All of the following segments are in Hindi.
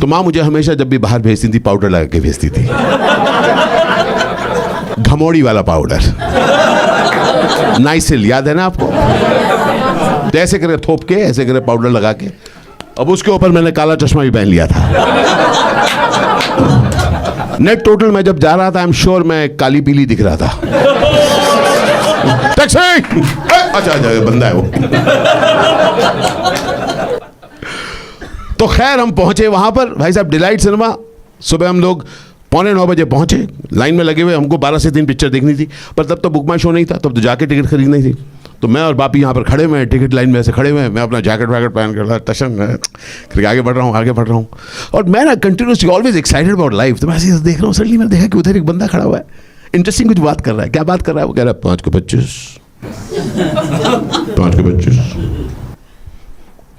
तो माँ मुझे हमेशा जब भी बाहर भेजती थी पाउडर लगा के भेजती थी, घमौड़ी वाला पाउडर, नाइसिल, याद है ना आपको? तो ऐसे करे थोप के, ऐसे करे पाउडर लगा के। अब उसके ऊपर मैंने काला चश्मा भी पहन लिया था। नेट टोटल मैं जब जा रहा था, आई एम श्योर मैं काली पीली दिख रहा था। टैक्सी! अच्छा बंदा है वो। तो खैर हम पहुंचे वहां पर, भाई साहब डिलाइट सिनेमा। सुबह हम लोग 8:45 बजे पहुंचे, लाइन में लगे हुए। हमको 12 से 3 पिक्चर देखनी थी, पर तब तो बुक माई शो नहीं था, तब तो जाके टिकट खरीदनी थी। तो मैं और बापी यहाँ पर खड़े हुए हैं, टिकट लाइन में ऐसे खड़े हुए हैं। मैं अपना जैकेट वैकेट पहन कर टशन करके आगे बढ़ रहा हूँ। और मैं ना continuously always excited about life. तो मैं ऐसे देख रहा हूँ, सडनली मैंने देखा कि उधर एक बंदा खड़ा हुआ है, इंटरेस्टिंग कुछ बात कर रहा है। क्या बात कर रहा है? वो कह रहा है 5 को 25, 5 को 25,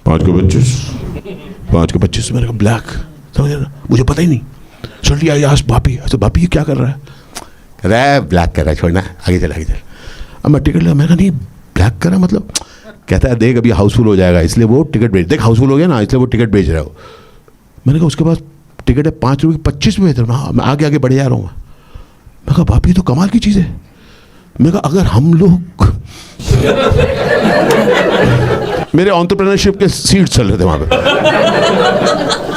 5 को 25, 5 को 25। मैंने कहा ब्लैक, समझ रहा, मुझे पता ही नहीं। सडनली आई आस्क्ड बापी, अच्छा बापी ये क्या कर रहा है? कह रहा है ब्लैक कर रहा है, छोड़ना, आगे चल आगे चल। अब मैं टिकट लिया, मैं कहा नहीं ब्लैक कर रहा मतलब? कहता है देख अभी हाउसफुल हो जाएगा इसलिए वो टिकट बेच, देख हाउसफुल हो गया ना इसलिए वो टिकट बेच रहा है। मैंने कहा उसके पास टिकट है 5 रुपये 25 में बेच रहा हूँ। मैं आगे बढ़ जा रहा हूँ। मैं कहा बापी तो कमाल की चीज़ है। मैं कहा अगर हम लोग मेरे एंटरप्रेन्योरशिप के सीट्स चल रहे थे वहाँ पे,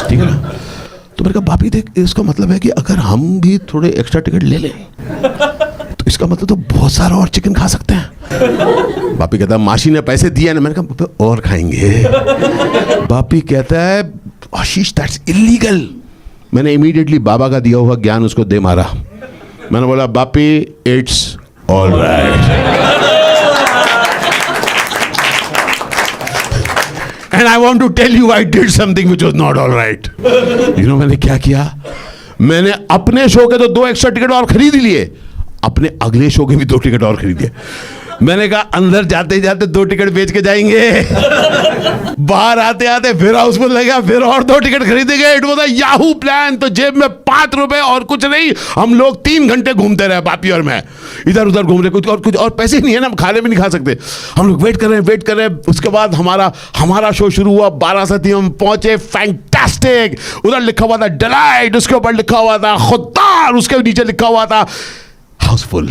ठीक है ना? तो मैंने कहा बापी देख इसका मतलब है कि अगर हम भी थोड़े एक्स्ट्रा टिकट ले लें तो इसका मतलब तो बहुत सारा और चिकन खा सकते हैं। बापी कहता है मासी ने पैसे दिए ना। मैंने कहा और खाएंगे। बापी कहता है आशीष दैट्स इलीगल। मैंने इमीडिएटली बाबा का दिया हुआ ज्ञान उसको दे मारा। मैंने बोला Bapi it's all right. And I want to tell you I did something which was not all right. You know मैंने क्या किया? मैंने अपने शो के तो 2 एक्स्ट्रा टिकट और खरीद लिए, अपने अगले शो के भी 2 टिकट और खरीद लिए। मैंने कहा अंदर जाते जाते 2 टिकट बेच के जाएंगे, बाहर आते आते फिर हाउसफुल लगा, फिर और 2 टिकट खरीदेंगे। It was a Yahoo plan. तो जेब में 5 रुपए और कुछ नहीं, हम लोग 3 घंटे घूमते रहे, बापी और मैं इधर उधर घूम रहे। कुछ और पैसे नहीं है ना, हम खाने भी नहीं खा सकते। हम लोग वेट कर रहे हैं। उसके बाद हमारा शो शुरू हुआ। 12 से 3 हम पहुंचे। फैंटास्टिक। उधर लिखा हुआ था डिलाइट, उसके ऊपर लिखा हुआ था खुद्दार, उसके नीचे लिखा हुआ था हाउसफुल।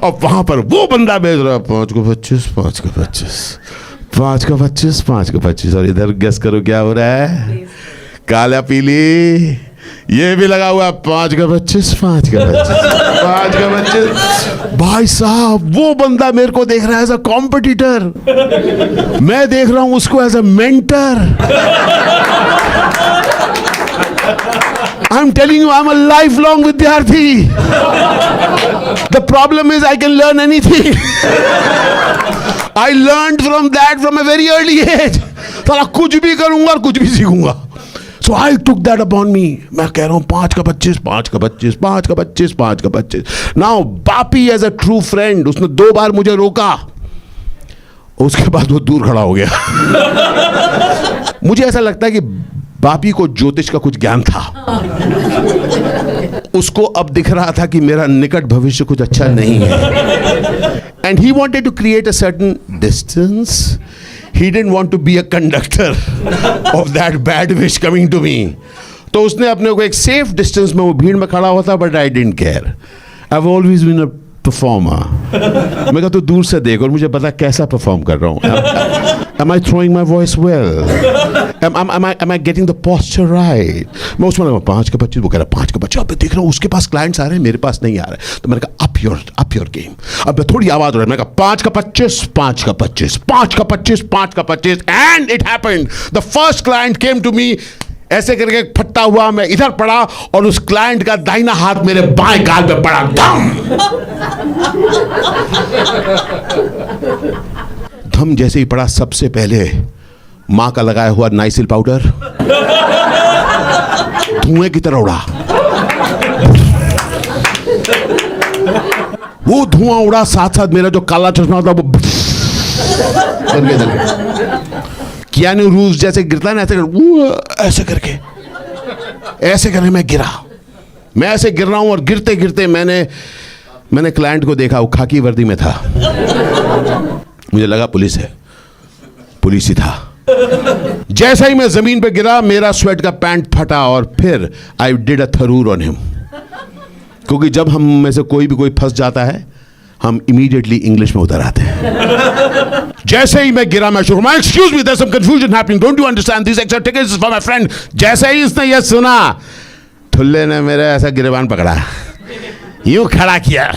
और वहां पर वो बंदा बेच रहा है 5 को 25, 5 को 25, 5 को 25, 5 को 25। और इधर गेस करो क्या हो रहा है? काला पीली ये भी लगा हुआ है 5 का 25, 5 का 25, 5 का 25। भाई साहब वो बंदा मेरे को देख रहा है एज अ कॉम्पिटिटर, मैं देख रहा हूं उसको as a mentor. I'm telling you, I'm a lifelong विद्यार्थी। The problem is I can learn anything. I learned from that from a very early age. साला कुछ भी करूंगा और कुछ भी सीखूंगा। So I took that upon me. मैं कह रहा हूँ 5 का 25, 5 का 25, 5 का 25, 5 का 25। Now Bapi as a true friend, उसने 2 बार मुझे रोका, उसके बाद वो दूर खड़ा हो गया। मुझे ऐसा लगता है कि बापी को ज्योतिष का कुछ ज्ञान था। उसको अब दिख रहा था कि मेरा निकट भविष्य कुछ अच्छा नहीं है। And he wanted to create a certain distance. He didn't want to be a conductor of that bad wish coming to me. तो उसने अपने को एक सेफ डिस्टेंस में, वो भीड़ में खड़ा होता, but I didn't care. I've always been a performer. मैं कहा तू दूर से देख और मुझे पता कैसा परफॉर्म कर रहा हूँ। Am I throwing my voice well? Am I getting the posture right? मैं उसमें 5 का 25, वो कह रहा 5 का 25। अब देख रहा हूँ उसके पास क्लाइंट्स आ रहे हैं, मेरे पास नहीं आ रहे। तो मैंने कहा up your game। अब थोड़ी आवाज हो रही है। मैंने कहा 5 का 25, 5 का 25, 5 का 25, 5 का 25। And it happened. The first client came to me, ऐसे करके फटता हुआ मैं इधर पड़ा और उस क्लाइंट का दाहिना हाथ मेरे बाएं गाल पे पड़ा। धम जैसे ही पड़ा, सबसे पहले मां का लगाया हुआ नाइसिल पाउडर धुएं की तरह उड़ा। वो धुआं उड़ा, साथ साथ मेरा जो काला चश्मा था वो कियानू रीव्स जैसे गिरता है ना, ऐसे करके मैं गिरा। मैं ऐसे गिर रहा हूं और गिरते गिरते मैंने क्लाइंट को देखा, वो खाकी वर्दी में था। मुझे लगा पुलिस है, पुलिस ही था। जैसा ही मैं जमीन पे गिरा मेरा स्वेट का पैंट फटा और फिर I did a Tharoor on him. क्योंकि जब हम में से कोई भी कोई फंस जाता है हम इमीडिएटली इंग्लिश में उतर आते हैं। जैसे ही मैं गिरा मैं शुरू मैं excuse me there some confusion happening don't you understand this extra tickets for my friend. जैसे ही इसने ये सुना ठुल्ले ने मेरे ऐसा गिरेबान पकड़ा यूं खड़ा किया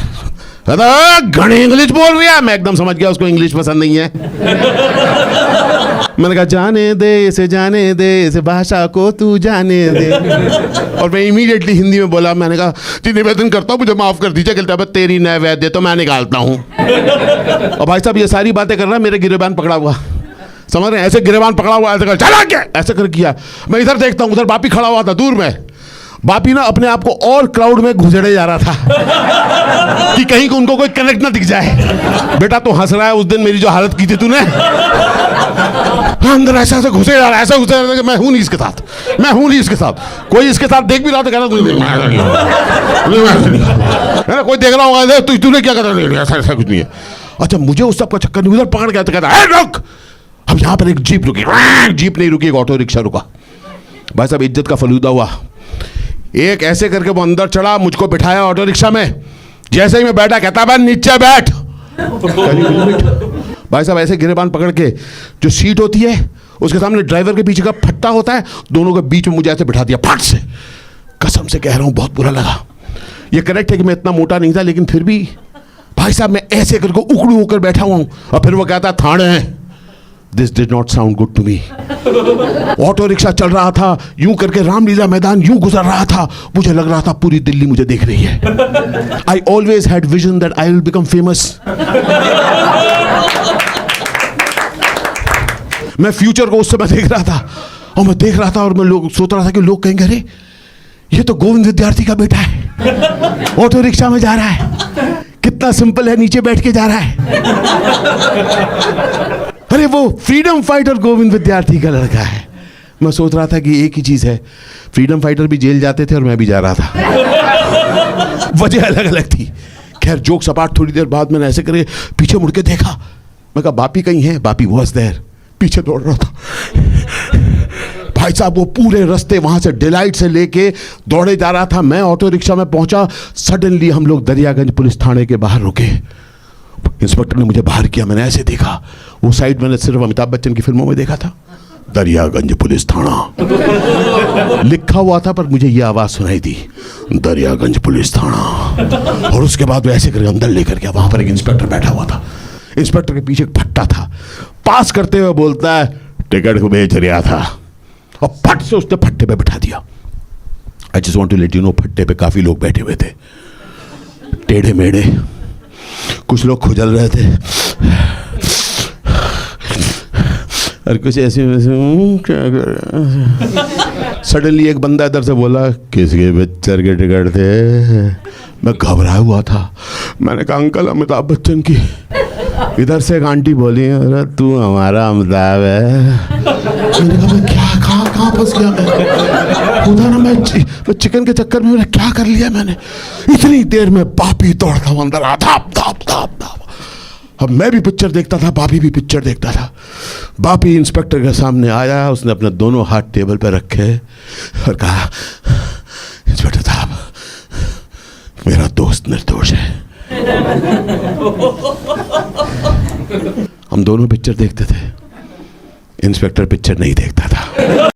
घनी इंग्लिश बोल रही है। मैं एकदम समझ गया उसको इंग्लिश पसंद नहीं है। मैंने कहा जाने दे इसे भाषा को तू जाने दे। और मैं इमीडिएटली हिंदी में बोला मैंने कहा जी निवेदन करता हूँ मुझे माफ कर दीजिए कहता है तेरी नैवेद्य तो मैं निकालता हूँ। और भाई साहब ये सारी बातें कर रहा है मेरे गिरेबान पकड़ा हुआ समझ रहे हैं ऐसे गिरेबान पकड़ा हुआ ऐसे कर चला क्या ऐसे कर किया। मैं इधर देखता हूँ उधर बापी खड़ा हुआ था दूर में। बापी ना अपने आप को और क्राउड में घुसेड़े जा रहा था कि कहीं को उनको कोई कनेक्ट ना दिख जाए। बेटा तू हंस रहा है उस दिन मेरी जो हालत की थी तूने अंदर ऐसा ऐसे घुसे जा रहा है ऐसा घुसे जा रहा है मैं हूं नहीं इसके साथ कोई इसके साथ देख भी रहा तो कहना कोई देख रहा होगा तूने क्या करा ऐसा कुछ नहीं है। अच्छा मुझे उस सब का चक्कर नहीं उधर पकड़ के कहता है रुक। अब यहाँ पर एक जीप रुकी जीप नहीं रुकी एक ऑटो रिक्शा रुका। भाई साहब इज्जत का फलूदा हुआ। एक ऐसे करके वो अंदर चढ़ा मुझको बिठाया ऑटो रिक्शा में। जैसे ही मैं बैठा कहता भाई नीचे बैठ। भाई साहब ऐसे गिरेबान पकड़ के जो सीट होती है उसके सामने ड्राइवर के पीछे का फट्टा होता है दोनों के बीच में मुझे ऐसे बिठा दिया फट से। कसम से कह रहा हूं बहुत बुरा लगा। ये करेक्ट है कि मैं इतना मोटा नहीं था लेकिन फिर भी भाई साहब मैं ऐसे करके उकड़ू होकर बैठा हुआ हूं और फिर वो कहता थाने है। This did not sound good to me. Auto rickshaw चल रहा था यूं करके रामलीला मैदान यूं गुजर रहा था। मुझे लग रहा था पूरी दिल्ली मुझे देख रही है। I always had vision that I will become famous. मैं फ्यूचर को उस समय देख रहा था और मैं देख रहा था और मैं लोग सोच रहा था कि लोग कहेंगे अरे ये तो गोविंद विद्यार्थी का बेटा है ऑटो रिक्शा में जा रहा है कितना सिंपल है नीचे बैठ के जा रहा है। अरे वो फ्रीडम फाइटर गोविंद विद्यार्थी का लड़का है। मैं सोच रहा था कि एक ही चीज है फ्रीडम फाइटर भी जेल जाते थे और मैं भी जा रहा था। वजह अलग अलग थी। खैर जोक सपाट। थोड़ी देर बाद मैंने ऐसे करके पीछे मुड़ के देखा। मैं कहा बापी कहीं है। बापी वाज देयर पीछे दौड़ रहा था। भाई साहब वो पूरे रास्ते वहां से डिलाइट से लेके दौड़े जा रहा था। मैं ऑटो रिक्शा में पहुंचा। सडनली हम लोग दरियागंज पुलिस थाने के बाहर रुके। इंस्पेक्टर ने मुझे बाहर किया। मैंने ऐसे देखा वो साइड मैंने सिर्फ अमिताभ बच्चन की फिल्मों में देखा था दरियागंज पुलिस थाना लिखा हुआ था पर मुझे ये आवाज सुनाई दी दरियागंज पुलिस थाना। और उसके बाद वो ऐसे करके अंदर लेकर गया। वहां पर एक इंस्पेक्टर बैठा हुआ था। इंस्पेक्टर के पीछे एक फट्टा था। पास करते हुए बोलता है टिकट को बेच रहा था और फट से उसने फट्टे पे बिठा दिया। I just want to let you know फट्टे पे काफी लोग बैठे हुए थे टेढ़े मेढ़े। कुछ लोग खुजल रहे थे और कुछ ऐसे क्या कर। सडनली एक बंदा इधर से बोला किसके पिक्चर के टिकट थे। मैं घबराया हुआ था। मैंने कहा अंकल अमिताभ बच्चन की। इधर से एक आंटी बोली अरे तू हमारा अमिताभ है। मैंने कहा मैं क्या कहाँ फंस गया मैं। खुदा ना मैं चिकन के चक्कर में मैंने क्या कर लिया मैंने। इतनी देर में बापी दौड़ता हुआ अंदर आ धाप धाप धाप धाप। अब मैं भी पिक्चर देखता था बापी भी पिक्चर देखता था। बापी इंस्पेक्टर के सामने आया। उसने अपने दोनों हाथ टेबल पर रखे और कहा इंस्पेक्टर साहब मेरा दोस्त निर्दोष है। हम दोनों पिक्चर देखते थे। इंस्पेक्टर पिक्चर नहीं देखता था।